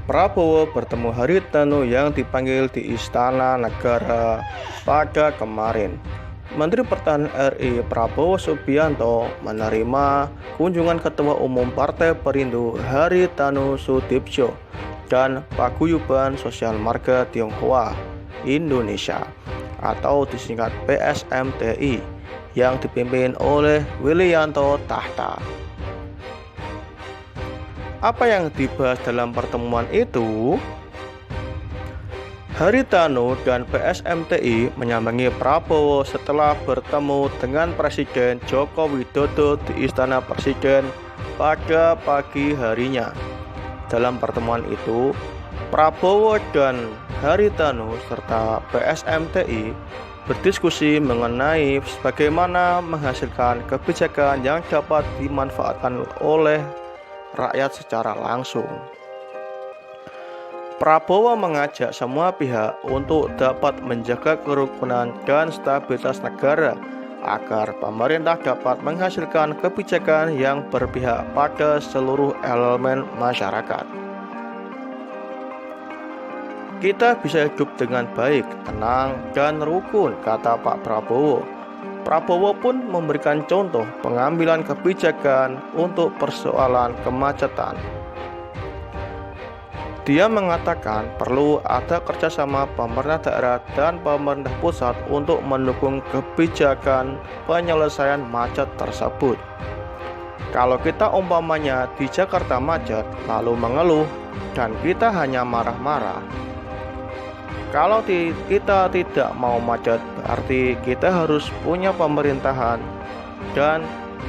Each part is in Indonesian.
Prabowo bertemu Haritanu yang dipanggil di Istana Negara pada kemarin. Menteri Pertahanan RI Prabowo Subianto menerima kunjungan Ketua Umum Partai Perindo Haritanu Sudibyo dan Paguyuban Sosial Marga Tionghoa Indonesia atau disingkat PSMTI yang dipimpin oleh Wilianto Tahta. Apa yang dibahas dalam pertemuan itu? Haritanu dan PSMTI menyambangi Prabowo setelah bertemu dengan Presiden Joko Widodo di Istana Presiden pada pagi harinya. Dalam pertemuan itu, Prabowo dan Haritanu serta PSMTI berdiskusi mengenai bagaimana menghasilkan kebijakan yang dapat dimanfaatkan oleh rakyat secara langsung. Prabowo mengajak semua pihak untuk dapat menjaga kerukunan dan stabilitas negara agar pemerintah dapat menghasilkan kebijakan yang berpihak pada seluruh elemen masyarakat. Kita bisa hidup dengan baik, tenang, dan rukun, kata Pak Prabowo. Prabowo pun memberikan contoh pengambilan kebijakan untuk persoalan kemacetan. Dia mengatakan perlu ada kerjasama pemerintah daerah dan pemerintah pusat untuk mendukung kebijakan penyelesaian macet tersebut. Kalau kita umpamanya di Jakarta macet lalu mengeluh dan kita hanya marah-marah, kalau kita tidak mau macet, berarti kita harus punya pemerintahan dan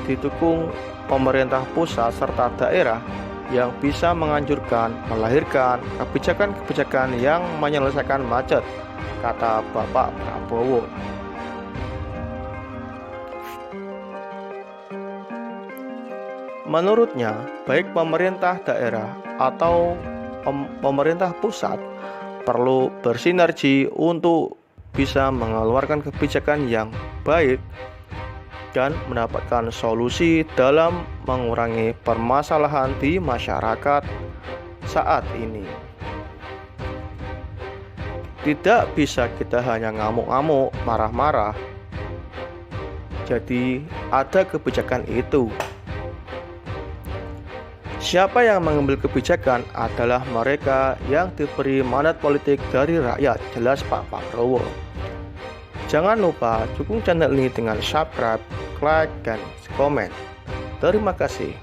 didukung pemerintah pusat serta daerah yang bisa menganjurkan, melahirkan kebijakan-kebijakan yang menyelesaikan macet, kata Bapak Prabowo. Menurutnya, baik pemerintah daerah atau pemerintah pusat perlu bersinergi untuk bisa mengeluarkan kebijakan yang baik dan mendapatkan solusi dalam mengurangi permasalahan di masyarakat saat ini. Tidak bisa kita hanya ngamuk-ngamuk, marah-marah. Jadi ada kebijakan itu. Siapa yang mengambil kebijakan adalah mereka yang diberi mandat politik dari rakyat, jelas Pak Prabowo. Jangan lupa dukung channel ini dengan subscribe, like, dan komen. Terima kasih.